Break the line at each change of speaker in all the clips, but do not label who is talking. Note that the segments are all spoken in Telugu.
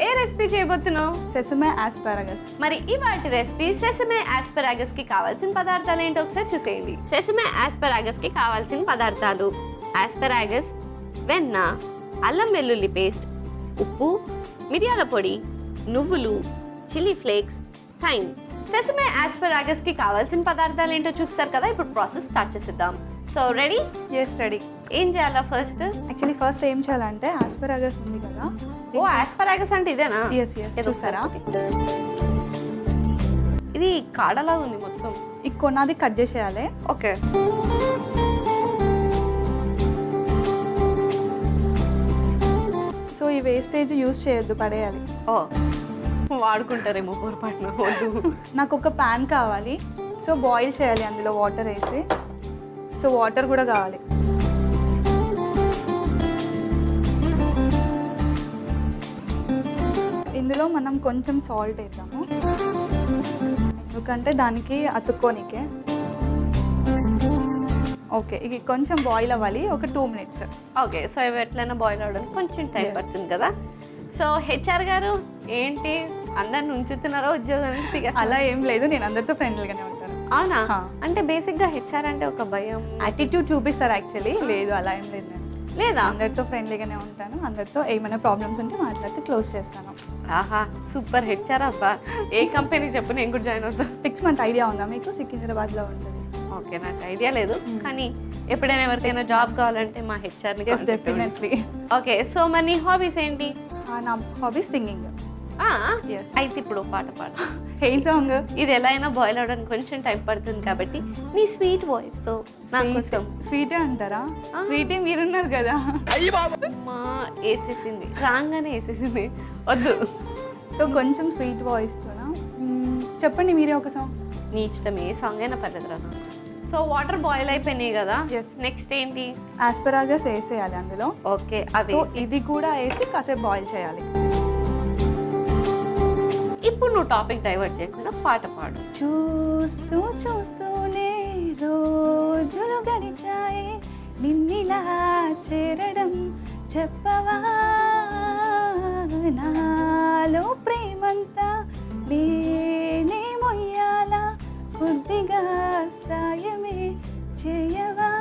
ఏ రెసిపీ చేయబోతున్నావు?
సెసమే ఆస్పారగస్.
మరి ఇవాటి రెసిపీ సెసమే ఆస్పారగస్ కి కావాల్సిన పదార్థాలు ఏంటో ఒకసారి చూసేయండి. సెసమే ఆస్పారగస్ కి కావాల్సిన పదార్థాలు: ఆస్పారగస్, వెన్న, అల్లం వెల్లుల్లి పేస్ట్, ఉప్పు, మిరియాల పొడి, నువ్వులు, chilli flakes, thyme. Sesame asparagus కి కావాల్సిన పదార్థాలు ఏంటో చూస్తారు కదా. ఇప్పుడు ప్రాసెస్ స్టార్ట్ చేసేద్దాం. So ready?
Yes ready.
ఏం చేయాలా ఫస్ట్?
యాక్చువల్లీ ఫస్ట్ ఏం చేయాలంటే ఆస్పారగస్ ఉంది కదా.
ఓ ఆస్పారగస్ అంటే ఇదేనా?
Yes yes. చూస్తారా?
ఇది కాడలా ఉంది మొత్తం.
ఈ కొన్నది కట్ చేసేయాలి.
ఓకే.
సో ఈ వేస్టేజ్ యూజ్ చేయొద్దు, పడేయాలి.
ఓ వాడుకుంటారేమో పొరపాటున.
నాకు ఒక ప్యాన్ కావాలి. సో బాయిల్ చేయాలి, అందులో వాటర్ వేసి. సో వాటర్ కూడా కావాలి. ఇందులో మనం కొంచెం సాల్ట్ వేద్దాము, ఎందుకంటే దానికి అతుక్కోనికే. ఓకే, ఇది కొంచెం బాయిల్ అవ్వాలి, ఒక 2 minutes.
ఓకే. సో ఇవి ఎట్లయినా బాయిల్ అవ్వడానికి కొంచెం టైం పడుతుంది కదా. సో హెచ్ఆర్ గారు ఏంటి అందరిని ఉంచుతున్నారో ఉద్యోగానికి?
అలా ఏం లేదు, నేను అందరితో ఫ్రెండ్లీగానే ఉంటాను.
అవునా? అంటే బేసిక్గా హెచ్ఆర్ అంటే ఒక భయం,
యాటిట్యూడ్ చూపిస్తారు యాక్చువల్లీ. లేదు, అలా ఏం లేదు. నేను
లేదా?
అందరితో ఫ్రెండ్లీగానే ఉంటాను. అందరితో ఏమైనా ప్రాబ్లమ్స్ ఉంటే మాట్లాడితే క్లోజ్ చేస్తాను.
ఆహా, సూపర్ హెచ్ఆర్ అబ్బా. ఏ కంపెనీ చెప్పు, నేను కూడా జాయిన్ అవుతాను.
6 month ఐడియా ఉందా మీకు? సికింద్రాబాద్లో ఉంటుంది.
ఓకే, నాకు ఐడియా లేదు, కానీ ఎప్పుడైనా ఎవరికైనా జాబ్ కావాలంటే మా హెచ్ఆర్ని.
డెఫినెట్లీ.
ఓకే. సో మరి నీ హాబీస్ ఏంటి?
నా హాబీ సింగింగ్.
అయితే ఇప్పుడు పాట పాడు.
ఏ సాంగ్?
ఇది ఎలా అయినా బాయిల్ అవడానికి కొంచెం టైం పడుతుంది కాబట్టి నీ స్వీట్ వాయిస్ తో నా కోసం.
స్వీటే అంటారా? స్వీటే మీరున్నారు కదా.
మా వేసేసింది, రాగానే వేసేసింది, వద్దు.
సో కొంచెం స్వీట్ వాయిస్తోనా? చెప్పండి మీరే ఒక సాంగ్.
నీ ఇష్టం, ఏ సాంగ్ అయినా పర్లేదు రా. సో వాటర్ బాయిల్ అయిపోయినాయి కదా. నెక్స్ట్ ఏంటి?
ఆస్పారగస్ వేసేయాలి అందులో.
ఓకే.
సో ఇది కూడా వేసి కాసేపు బాయిల్ చేయాలి.
ఇప్పుడు నువ్వు టాపిక్ డైవర్ట్ చేయకుండా పాట పాడు.
చూస్తూ చూస్తూనే రోజులు గడిచాయి, నిన్నిలా చేరడం చెప్పవా, నాలో ప్రేమంతా నేనే మొయ్యాల, కొద్దిగా సాయమే చేయవా.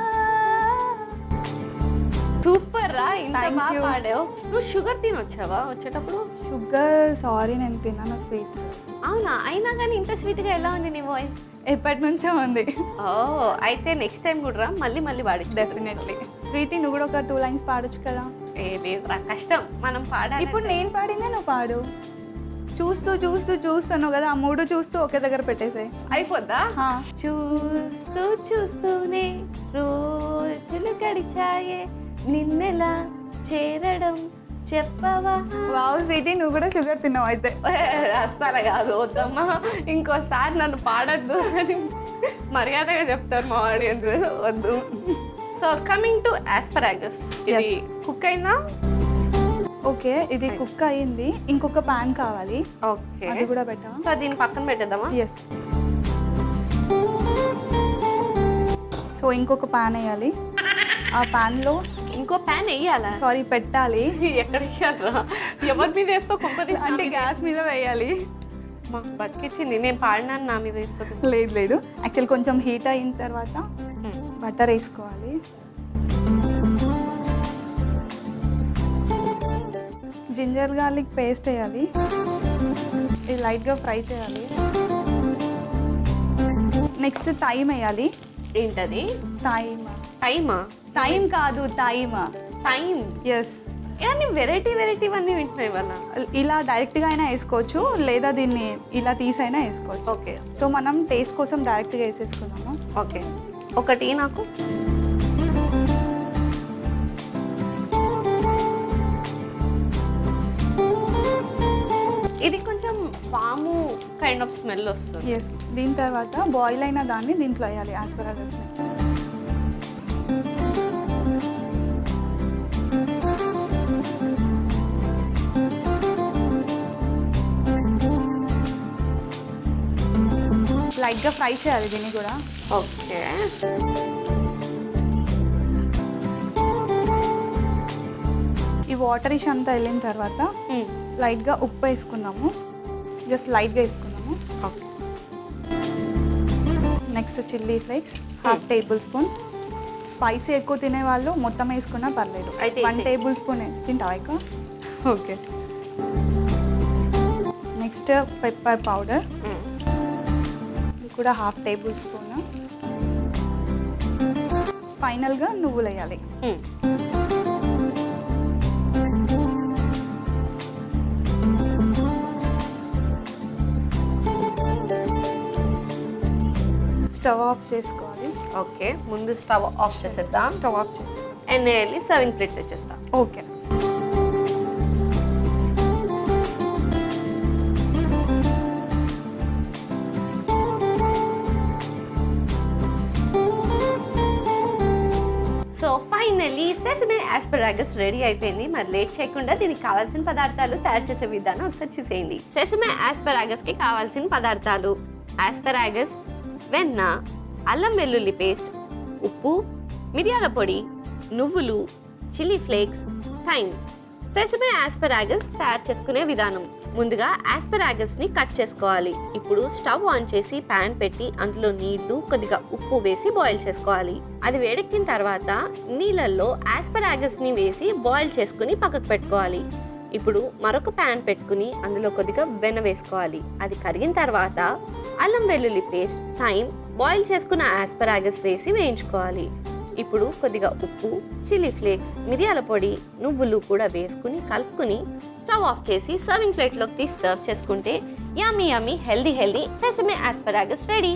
సూపర్ రా, ఇంత బాగా పాడావు. నువ్వు షుగర్ తినొచ్చావా వచ్చేటప్పుడు?
షుగర్ సారీ, నేను తిన్నాను స్వీట్స్.
అవునా? అయినా కానీ ఇంత స్వీట్గా ఎలా ఉంది నీ వాయిస్?
ఎప్పటి నుంచో ఉంది.
ఓ, అయితే నెక్స్ట్ టైం కూడా రా, మళ్ళీ మళ్ళీ పాడి.
డెఫినెట్లీ. స్వీటీ, నువ్వు కూడా ఒక 2 lines పాడొచ్చు కదా.
లేదురా, కష్టం, మనం పాడాలి.
ఇప్పుడు నేను పాడిందే నువ్వు పాడు. చూస్తూ చూస్తూ చూస్తాను కదా, ఆ 3 చూస్తూ ఒకే దగ్గర పెట్టేసాయి, అయిపోద్దా?
చూస్తూ చూస్తూనే రోజులు గడిచాయే, నిన్నెలా చేరడం చెప్పవా.
వావ్ స్వీటీ, నువ్వు కూడా షుగర్ తిన్నావు అయితే.
అస్సలు కాదు, వద్దమ్మా, ఇంకోసారి నన్ను పాడద్దు అని మర్యాదగా చెప్తారు మా ఆడియన్స్, వద్దు. సో కమింగ్ టు ఆస్పారగస్, ఇది కుక్ అయిందా?
ఓకే, ఇది కుక్ అయ్యింది. ఇంకొక ప్యాన్ కావాలి.
ఓకే,
అది కూడా పెట్టా.
సో దీన్ని పక్కన పెట్టేద్దామా?
ఎస్. సో ఇంకొక ప్యాన్ వేయాలి. ఆ ప్యాన్లో
ఇంకో ప్యాన్ వేయాలా?
సారీ, పెట్టాలి.
ఎక్కడ వేయాలరా? ఎవరి మీద వేస్తావు? కొంపది
అంటే గ్యాస్ మీద వేయాలి.
మాకు బతికిచ్చింది, నేను పాడినాను, నా మీద వేస్తుంది.
లేదు లేదు, యాక్చువల్ కొంచెం హీట్ అయిన తర్వాత బటర్ వేసుకోవాలి. జింజర్ గార్లిక్ పేస్ట్ వేయాలి. ఇది లైట్గా ఫ్రై చేయాలి. నెక్స్ట్ థైమ్ వేయాలి.
ఏంటది?
థైమ్.
టైమా?
టైమ్ కాదు, థైమ్.
టైమ్.
ఎస్.
కానీ వెరైటీ వెరైటీ అన్నీ వింటున్నాయి వల్ల.
ఇలా డైరెక్ట్గా అయినా వేసుకోవచ్చు, లేదా దీన్ని ఇలా తీసైనా వేసుకోవచ్చు.
ఓకే.
సో మనం టేస్ట్ కోసం డైరెక్ట్గా వేసేసుకున్నాము.
ఓకే, ఒకటి నాకు. ఇది కొంచెం పాము కైండ్ ఆఫ్ స్మెల్ వస్తుంది.
ఎస్. దీని తర్వాత బాయిల్ అయిన దాన్ని దీంట్లో వేయాలి, ఆస్పారగస్ని. లైట్గా ఫ్రై చేయాలి దీన్ని కూడా.
ఓకే.
ఈ వాటర్ ఇష్ అంతా వెళ్ళిన తర్వాత లైట్గా ఉప్పు వేసుకున్నాము, జస్ట్ లైట్గా వేసుకున్నాము.
Okay.
Next chilli flakes 1/2 table spoon. Spicy ఎక్కువ తినే వాళ్ళు మొత్తం వేసుకున్నా పర్లేదు.
అయితే
1 టేబుల్ స్పూన్ తింటావా ఎక్కువ?
ఓకే.
నెక్స్ట్ పెప్పర్ పౌడర్, ఇది కూడా 1/2 టేబుల్ స్పూన్. ఫైనల్గా నువ్వులు వేయాలి. స్టవ్ ఆఫ్ చేసుకోవాలి.
ఓకే, ముందు స్టవ్ ఆఫ్ చేసేద్దాం.
స్టవ్ ఆఫ్ చేసి
అండ్ వెళ్ళి సర్వింగ్ ప్లేట్ తెచ్చేస్తా.
Okay.
So finally sesame asparagus ready అయిపోయింది. మరి లేట్ చేయకుండా దీనికి కావాల్సిన పదార్థాలు తయారు చేసే విధానం ఒకసారి చూసేయండి. సెసమే ఆస్పరాగస్ కి కావాల్సిన పదార్థాలు: ఆస్పరాగస్, వెన్న, అల్లం వెల్లుల్లి పేస్ట్, ఉప్పు, మిరియాల పొడి, నువ్వులు, chilli flakes, thyme. Sesame asparagus తయారు చేసుకునే విధానం: ముందుగా ఆస్పరాగస్ ని కట్ చేసుకోవాలి. ఇప్పుడు స్టవ్ ఆన్ చేసి ప్యాన్ పెట్టి అందులో నీళ్లు, కొద్దిగా ఉప్పు వేసి బాయిల్ చేసుకోవాలి. అది వేడెక్కిన తర్వాత నీళ్ళల్లో ఆస్పరాగస్ ని వేసి బాయిల్ చేసుకుని పక్కకు పెట్టుకోవాలి. ఇప్పుడు మరొక ప్యాన్ పెట్టుకుని అందులో కొద్దిగా వెన్న వేసుకోవాలి. అది కరిగిన తర్వాత అల్లం వెల్లుల్లి పేస్ట్, థైమ్, బాయిల్ చేసుకున్న ఆస్పరాగస్ వేసి వేయించుకోవాలి. ఇప్పుడు కొద్దిగా ఉప్పు, చిల్లీ ఫ్లేక్స్, మిరియాల పొడి, నువ్వులు కూడా వేసుకుని కలుపుకుని స్టవ్ ఆఫ్ చేసి సర్వింగ్ ప్లేట్లోకి తీసి సర్వ్ చేసుకుంటే yummy yummy healthy sesame asparagus ready.